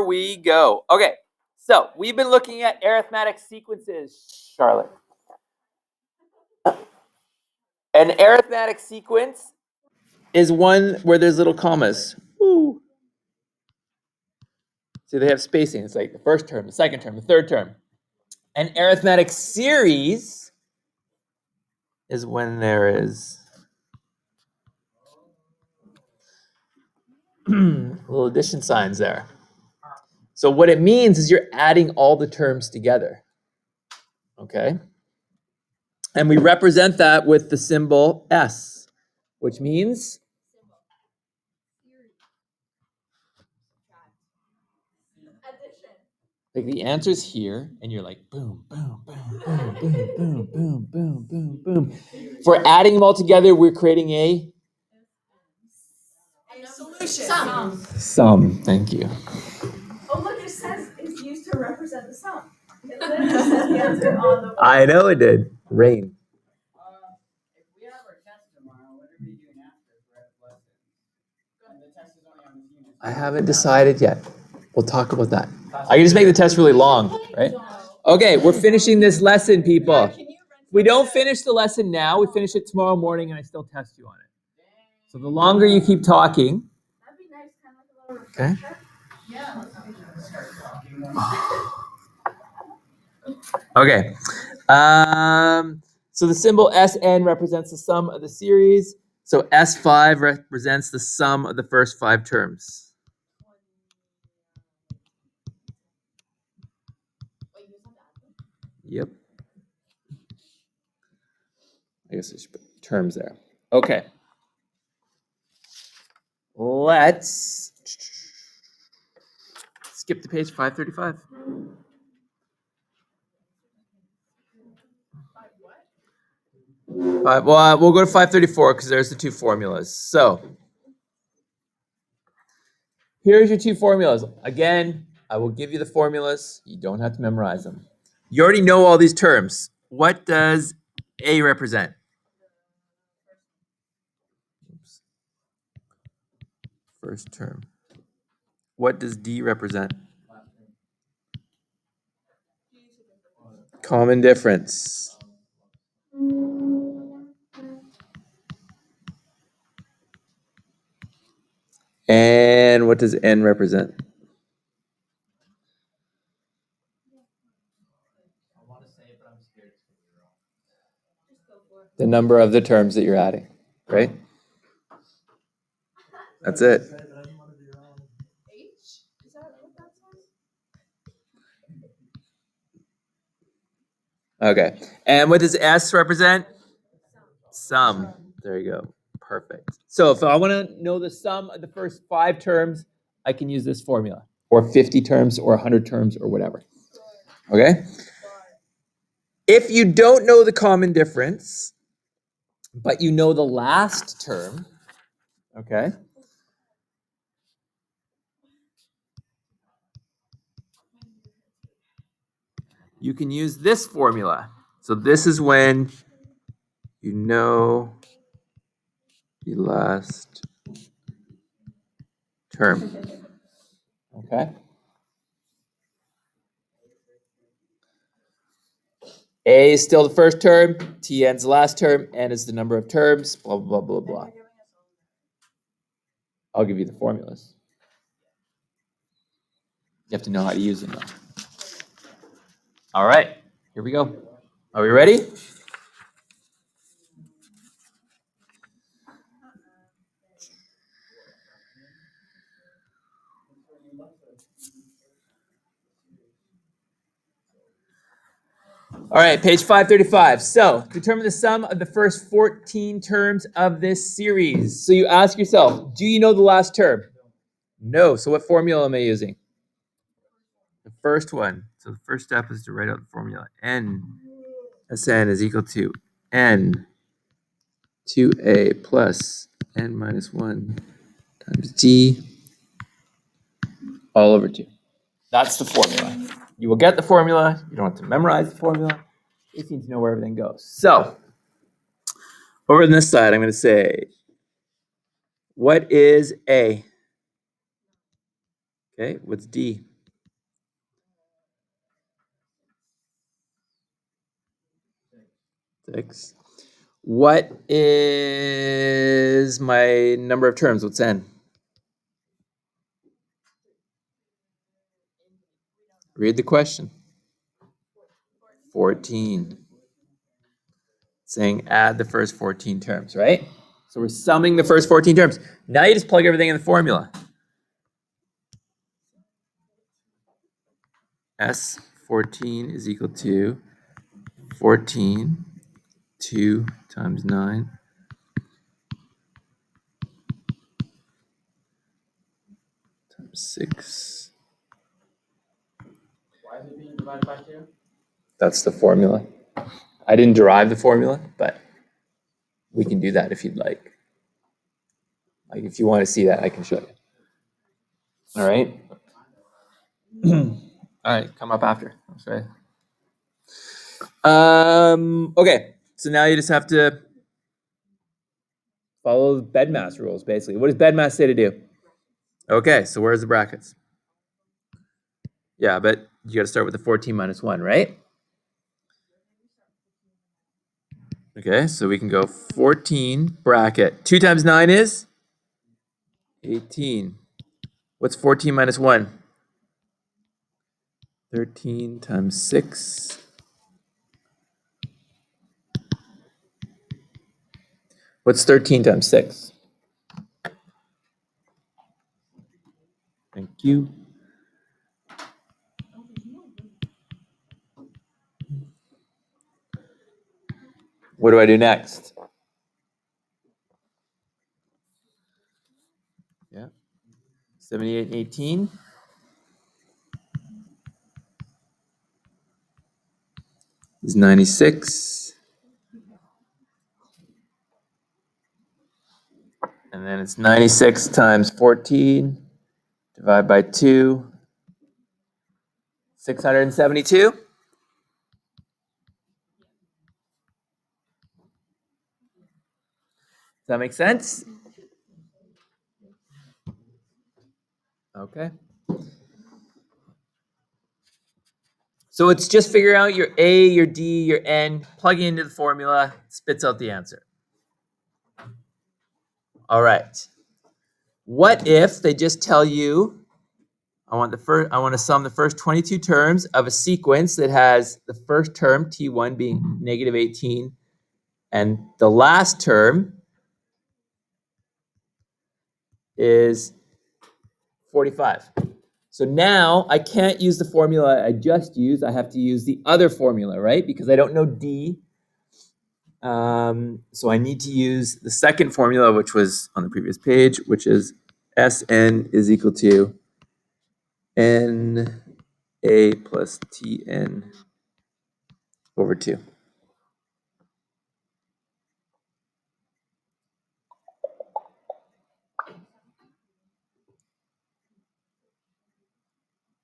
we go. Okay, so we've been looking at arithmetic sequences, Charlotte. An arithmetic sequence is one where there's little commas. Woo. So they have spacing. It's like the first term, the second term, the third term. An arithmetic series is when there is little addition signs there. So what it means is you're adding all the terms together. Okay? And we represent that with the symbol S, which means like the answer's here, and you're like boom, boom, boom, boom, boom, boom, boom, boom, boom, boom. If we're adding them all together, we're creating a solution. Sum. Thank you. Oh, look, it says it's used to represent the sum. It literally says the answer on the board. I know it did. Rain. If we have our test tomorrow, what are we doing after lessons? And the test is only on this unit. I haven't decided yet. We'll talk about that. I can just make the test really long, right? Okay, we're finishing this lesson, people. If we don't finish the lesson now, we finish it tomorrow morning, and I still test you on it. So the longer you keep talking, That'd be nice, kind of like a little okay? refresher. Yeah. Okay. So the symbol Sn represents the sum of the series. So S5 represents the sum of the first 5 terms. Yep. I guess I should put terms there. Okay. Let's skip to page 535. Well, we'll go to 534 because there's the 2 formulas. So here's your 2 formulas. Again, I will give you the formulas. You don't have to memorize them. You already know all these terms. What does A represent? Oops. First term. What does D represent? Common difference. And what does N represent? The number of the terms that you're adding, right? That's it. H? Is that what that says? Okay. And what does S represent? Sum. There you go. Perfect. So if I want to know the sum of the first 5 terms, I can use this formula. Or 50 terms, or 100 terms, or whatever. Okay? If you don't know the common difference, but you know the last term, okay? You can use this formula. So this is when you know the last term. Okay? A is still the first term, Tn's the last term, N is the number of terms, blah, blah, blah, blah, blah. I'll give you the formulas. You have to know how to use them, though. All right, here we go. Are we ready? All right, page 535. So, determine the sum of the first 14 terms of this series. So you ask yourself, do you know the last term? No. So what formula am I using? The first one. So the first step is to write out the formula. Sn is equal to n 2a plus n minus 1 times d all over 2. That's the formula. You will get the formula. You don't have to memorize the formula. You just need to know where everything goes. So, over on this side, I'm going to say, what is A? Okay, what's D? 6. What is my number of terms? What's n? Read the question. 14. Saying add the first 14 terms, right? So we're summing the first 14 terms. Now you just plug everything in the formula. S14 is equal to 14, 2 times 9, times 6. Why is it being divided by 2? That's the formula. I didn't derive the formula, but we can do that if you'd like. Like if you want to see that, I can show you. All right. All right, come up after. That's right. Okay, so now you just have to follow the BEDMAS rules, basically. What does BEDMAS say to do? Okay, so where's the brackets? Yeah, but you got to start with the 14 minus 1, right? Okay, so we can go 14 bracket. 2 times 9 is 18. What's 14 minus 1? 13 times 6. What's 13 times 6? Thank you. What do I do next? Yeah. 78 and 18. Is 96. And then it's 96 times 14. Divide by 2. 672. Does that make sense? Okay. So it's just figure out your A, your D, your N, plug it into the formula, spits out the answer. All right. What if they just tell you, I want to sum the first 22 terms of a sequence that has the first term, T1, being negative 18, and the last term is 45. So now I can't use the formula I just used. I have to use the other formula, right? Because I don't know D. So I need to use the second formula, which was on the previous page, which is Sn is equal to Na plus Tn over 2.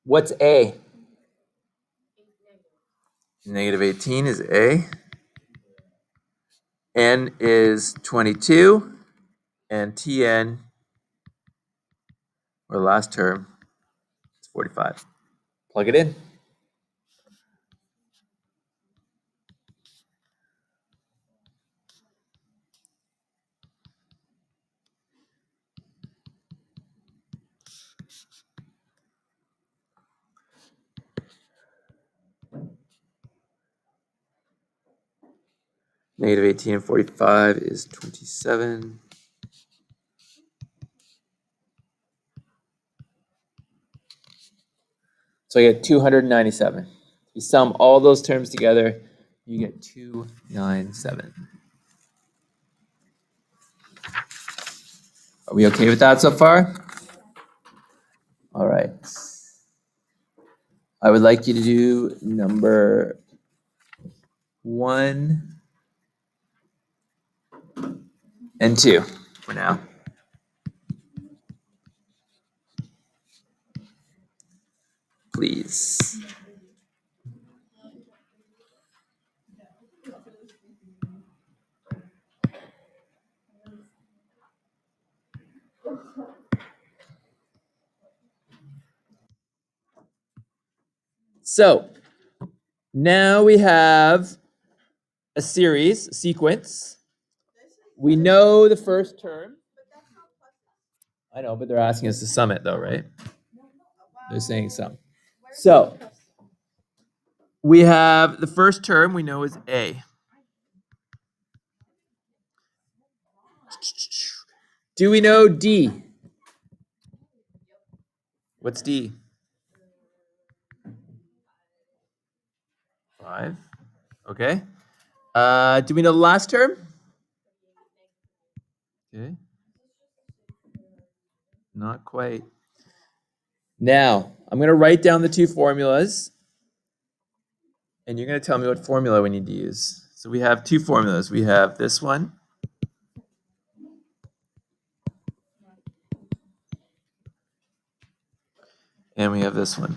What's A? Negative 18 is A. N is 22. And Tn, or last term, is 45. Plug it in. Negative 18 and 45 is 27. So I get 297. You sum all those terms together, you get 297. Are we okay with that so far? All right. I would like you to do number 1 and 2 for now. Please. So now we have a series, a sequence. We know the first term. I know, but they're asking us to sum it though, right? They're saying sum. So we have the first term we know is A. Do we know D? What's D? 5. Okay. Do we know the last term? Okay. Not quite. Now, I'm going to write down the two formulas, and you're going to tell me what formula we need to use. So we have two formulas. We have this one. And we have this one.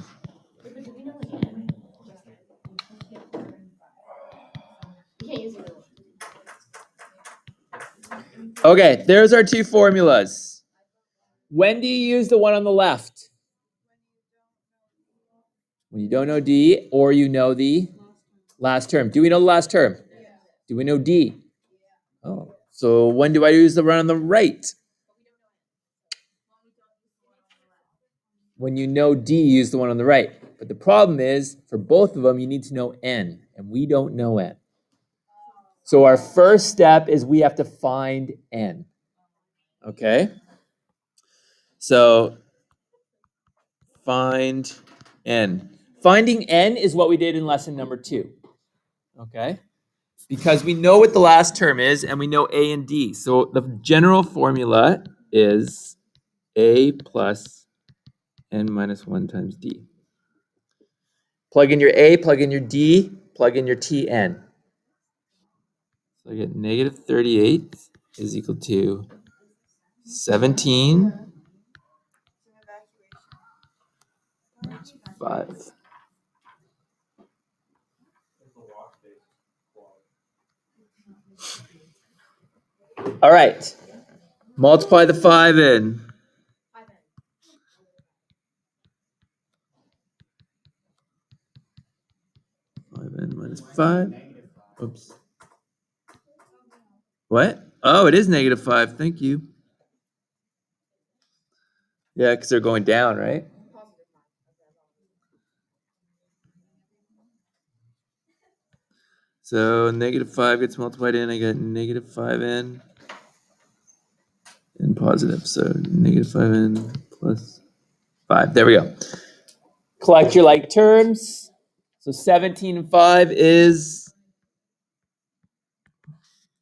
Okay, there's our two formulas. When do you use the one on the left? When you don't know D or you know the last term. Do we know the last term? Do we know D? Oh, so when do I use the one on the right? When you know D, use the one on the right. But the problem is, for both of them, you need to know N, and we don't know N. So our first step is we have to find N. Okay? So find N. Finding N is what we did in lesson number 2. Okay? Because we know what the last term is and we know A and D. So the general formula is A plus N minus 1 times D. Plug in your A, plug in your D, plug in your Tn. So I get negative 38 is equal to 17 5. All right. Multiply the 5 in. 5n minus 5. Oops. What? Oh, it is negative 5. Thank you. Yeah, because they're going down, right? So negative 5 gets multiplied in. I got negative 5n and positive. So negative 5n plus 5. There we go. Collect your like terms. So 17 and 5 is...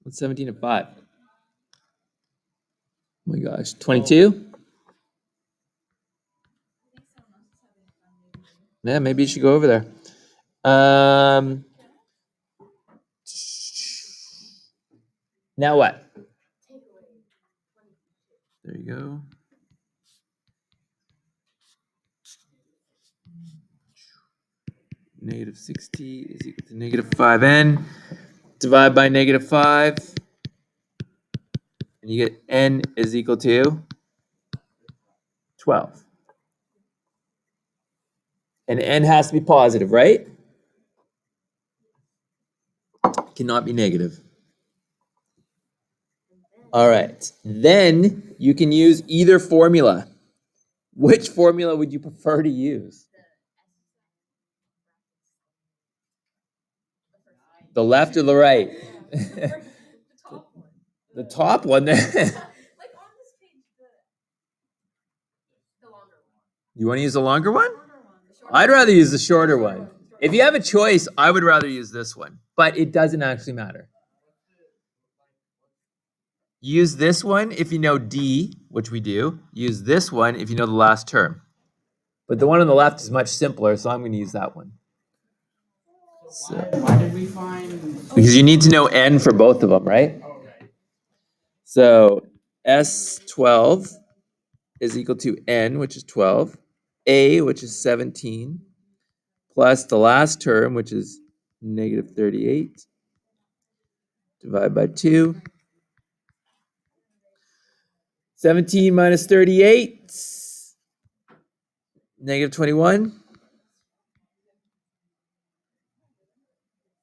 What's 17 and 5? Oh my gosh. 22? Yeah, maybe you should go over there. Now what? There you go. Negative 60 is equal to negative 5n. Divide by negative 5. And you get n is equal to 12. And n has to be positive, right? Cannot be negative. All right. Then you can use either formula. Which formula would you prefer to use? The left or the right? The top one. Like on this page, the longer one. You want to use the longer one? I'd rather use the shorter one. If you have a choice, I would rather use this one. But it doesn't actually matter. Use this one if you know D, which we do. Use this one if you know the last term. But the one on the left is much simpler, so I'm going to use that one. So, Why did we find? because you need to know N for both of them, right? Okay. So S12 is equal to N, which is 12, A, which is 17, plus the last term, which is negative 38, divide by 2. 17 minus 38, negative 21.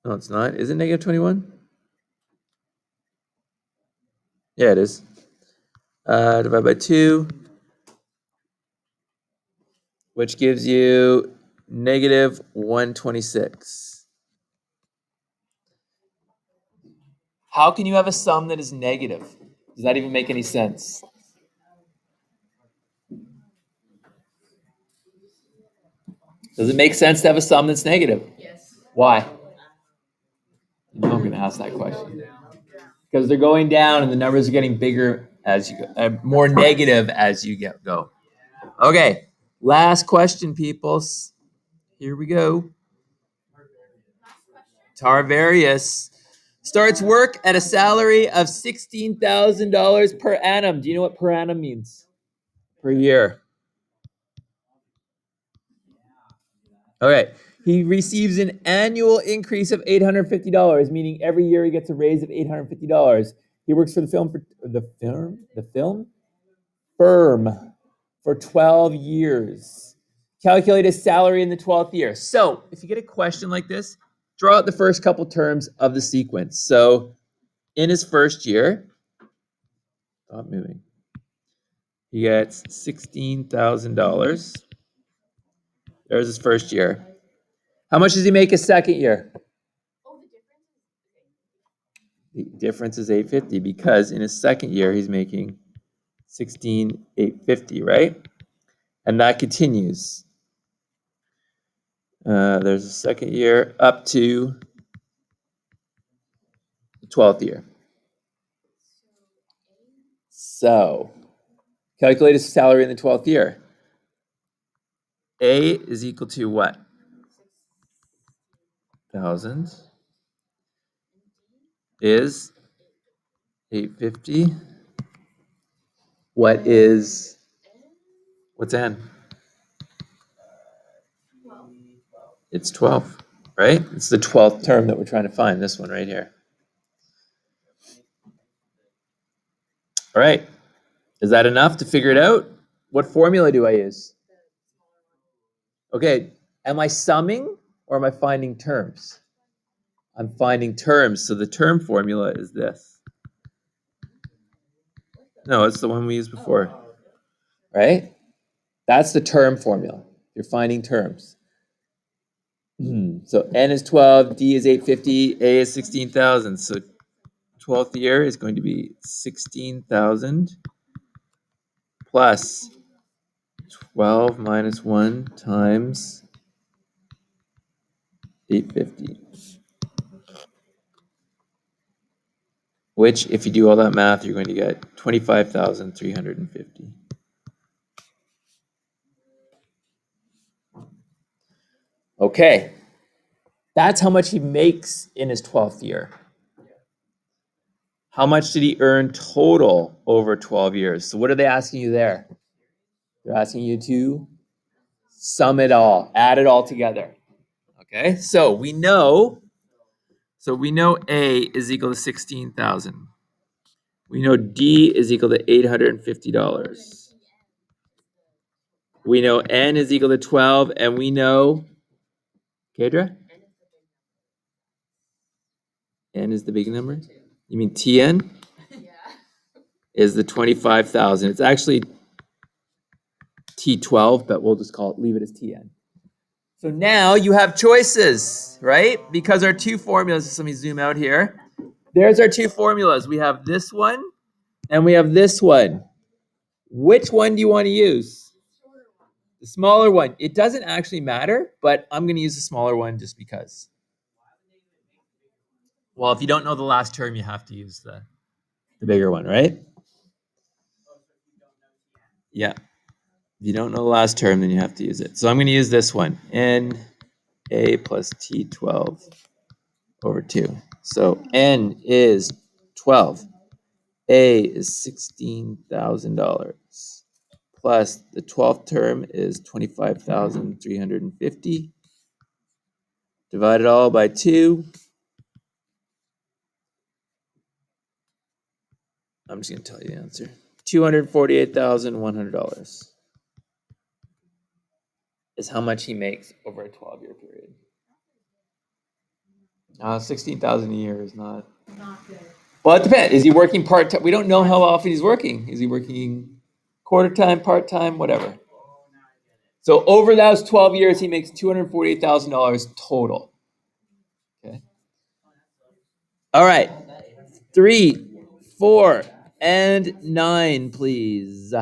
No, it's not. Is it negative 21? Yeah, it is. Divided by 2, which gives you negative 126. How can you have a sum that is negative? Does that even make any sense? Does it make sense to have a sum that's negative? Yes. Why? You know I'm going to ask that question. Because they're going down and the numbers are getting bigger as you go, more negative as you go. Okay, last question, peoples. Here we go. Tarvarius starts work at a salary of $16,000 per annum. Do you know what per annum means? Per year. Okay. He receives an annual increase of $850, meaning every year he gets a raise of $850. He works for the film firm for 12 years. Calculate his salary in the 12th year. So, if you get a question like this, draw out the first couple terms of the sequence. So, in his first year, stop moving. He gets $16,000. There's his first year. How much does he make his second year? The difference is $850 because in his second year he's making $16,850, right? And that continues. There's a second year up to the 12th year. So, calculate his salary in the 12th year. A is equal to what? 1,000 is 850. What's n? It's 12, right? It's the 12th term that we're trying to find, this one right here. All right. Is that enough to figure it out? What formula do I use? Okay, am I summing or am I finding terms? I'm finding terms, so the term formula is this. No, it's the one we used before, right? That's the term formula. You're finding terms. So N is 12, D is 850, A is 16,000. So 12th year is going to be 16,000 plus 12 minus 1 times 850. Which, if you do all that math, you're going to get 25,350. Okay. That's how much he makes in his 12th year. How much did he earn total over 12 years? So what are they asking you there? They're asking you to sum it all, add it all together. Okay? So we know A is equal to 16,000. We know D is equal to $850. We know N is equal to 12, and we know, Kedra? N is the big number? You mean TN? Is the 25,000. It's actually T12, but we'll just leave it as TN. So now you have choices, right? Because our two formulas, let me zoom out here. There's our two formulas. We have this one and we have this one. Which one do you want to use? The smaller one. It doesn't actually matter, but I'm going to use the smaller one just because. Well, if you don't know the last term, you have to use the bigger one, right? Yeah. If you don't know the last term, then you have to use it. So I'm going to use this one. N A plus T12 over 2. So N is 12. A is $16,000 plus the 12th term is 25,350. Divide it all by 2. I'm just going to tell you the answer. $248,100 is how much he makes over a 12-year period. 16,000 a year is not Not good. Well, it depends. Is he working part-time? We don't know how often he's working. Is he working quarter-time, part-time, whatever? Oh, now I get it. So over those 12 years, he makes $248,000 total. Okay. All right. 3, 4, and 9, please.